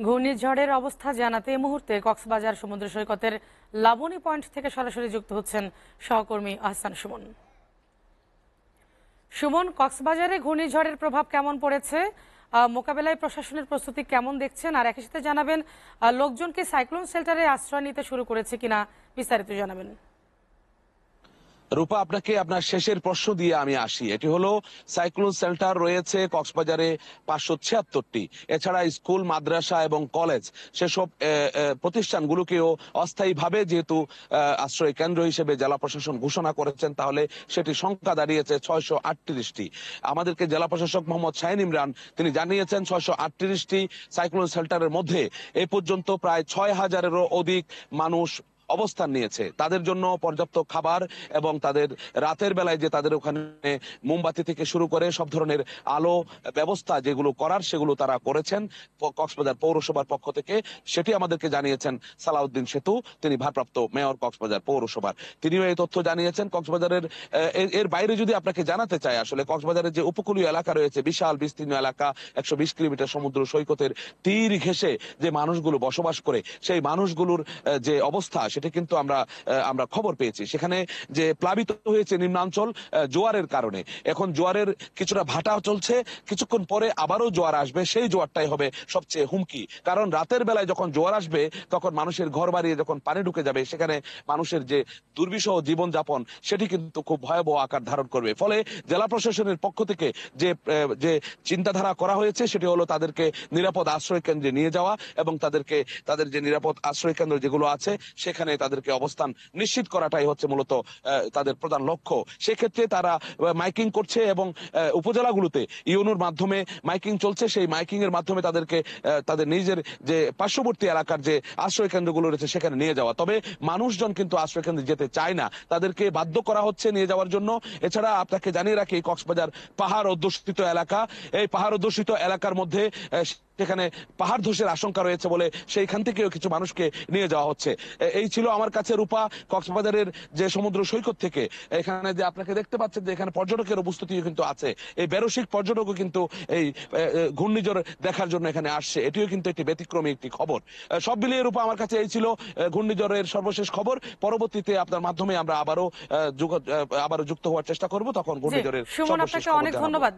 ঘূর্ণিঝড়ের অবস্থা জানাতে এই মুহূর্তে কক্সবাজার সমুদ্র সৈকতের লাবণী পয়েন্ট থেকে সরাসরি যুক্ত হচ্ছেন সহকর্মী আহসান সুমন। সুমন, কক্সবাজারে ঘূর্ণিঝড়ের প্রভাব কেমন পড়েছে, মোকাবেলায় প্রশাসনের প্রস্তুতি কেমন দেখছেন, আর একই সাথে জানাবেন লোকজনকে সাইক্লোন শেল্টারে আশ্রয় নিতে শুরু করেছে কিনা, বিস্তারিত জানাবেন। রূপা, আপনাকে আপনার শেষের প্রশ্ন দিয়ে আমি আসি। এটি হলো সাইক্লোন শেল্টার রয়েছে কক্সবাজারে 576টি। এছাড়া স্কুল, মাদ্রাসা এবং কলেজ সেসব প্রতিষ্ঠানগুলোকেও অস্থায়ীভাবে যেহেতু আশ্রয় কেন্দ্র হিসেবে জেলা প্রশাসন ঘোষণা করেছেন, তাহলে সেটি সংখ্যা দাঁড়িয়েছে 638টি। আমাদেরকে জেলা প্রশাসক মোহাম্মদ শাহিন ইমরান তিনি জানিয়েছেন 638টি সাইক্লোন শেল্টারের মধ্যে এ পর্যন্ত প্রায় 6000-এরও অধিক মানুষ অবস্থান নিয়েছে। তাদের জন্য পর্যাপ্ত খাবার এবং তাদের রাতের বেলায় যে তাদের ওখানে মোমবাতি থেকে শুরু করে সব ধরনের আলো ব্যবস্থা যেগুলো করার সেগুলো তারা করেছেন কক্সবাজার পৌরসভার পক্ষ থেকে। সেটি আমাদেরকে জানিয়েছেন সালাউদ্দিন সেতু, তিনি ভারপ্রাপ্ত মেয়র কক্সবাজার পৌরসভার। তিনিও এই তথ্য জানিয়েছেন। কক্সবাজারের এর বাইরে যদি আপনাকে জানাতে চাই, আসলে কক্সবাজারের যে উপকূলীয় এলাকা রয়েছে, বিশাল বিস্তীর্ণ এলাকা, 120 কিলোমিটার সমুদ্র সৈকতের তীর ঘেঁষে যে মানুষগুলো বসবাস করে, সেই মানুষগুলোর যে অবস্থা সেটা কিন্তু আমরা খবর পেয়েছি। সেখানে যে প্লাবিত হয়েছে নিম্নাঞ্চল জোয়ারের কারণে, এখন জোয়ারের কিছুটা ভাটা চলছে, কিছুক্ষণ পরে আবারও জোয়ার আসবে। সেই জোয়ারটাই হবে সবচেয়ে হুমকি, কারণ রাতের বেলায় যখন জোয়ার আসবে তখন মানুষের ঘর বাড়ি যখন পানি ঢুকে যাবে, সেখানে মানুষের যে দুর্বিষহ জীবনযাপন সেটি কিন্তু খুব ভয়াবহ আকার ধারণ করবে। ফলে জেলা প্রশাসনের পক্ষ থেকে যে চিন্তাধারা করা হয়েছে সেটি হলো তাদেরকে নিরাপদ আশ্রয় কেন্দ্রে নিয়ে যাওয়া এবং তাদের যে নিরাপদ আশ্রয় কেন্দ্র যেগুলো আছে সেখানে তাদেরকে অবস্থান নিশ্চিত করাটাই হচ্ছে মূলত তাদের প্রধান লক্ষ্য। সেক্ষেত্রে তারা মাইকিং করছে এবং উপজেলাগুলোতে ইউনুর মাধ্যমে মাইকিং চলছে। সেই মাইকিং এর মাধ্যমে তাদেরকে তাদের নিজের যে পার্শ্ববর্তী এলাকার যে আশ্রয় কেন্দ্রগুলো রয়েছে সেখানে নিয়ে যাওয়া। তবে মানুষজন কিন্তু আশ্রয় কেন্দ্রে যেতে চায় না, তাদেরকে বাধ্য করা হচ্ছে নিয়ে যাওয়ার জন্য। এছাড়া আপনাকে জানিয়ে রাখি, কক্সবাজার পাহাড় অধ্যুষিত এলাকা। এই পাহাড় অধ্যুষিত এলাকার মধ্যে সেখানে পাহাড় ধসের আশঙ্কা রয়েছে বলে সেইখান থেকেও কিছু মানুষকে নিয়ে যাওয়া হচ্ছে। এই ছিল আমার কাছে রূপা কক্সবাজারের যে সমুদ্র সৈকত থেকে। এখানে যে আপনাকে দেখতে পাচ্ছেন যে এখানে পর্যটকের উপস্থিতি কিন্তু আছে, এই বেরসিক পর্যটকও কিন্তু এই ঘূর্ণিঝড় দেখার জন্য এখানে আসছে। এটিও কিন্তু একটি ব্যতিক্রমী একটি খবর। সব মিলিয়ে রূপা আমার কাছে এই ছিল ঘূর্ণিঝড়ের সর্বশেষ খবর। পরবর্তীতে আপনার মাধ্যমে আমরা আবারও যুক্ত হওয়ার চেষ্টা করব, তখন ঘূর্ণিঝড়ের সুমন, সর্বশেষ আপনাকে খবর অনেক জানাবো। ধন্যবাদ।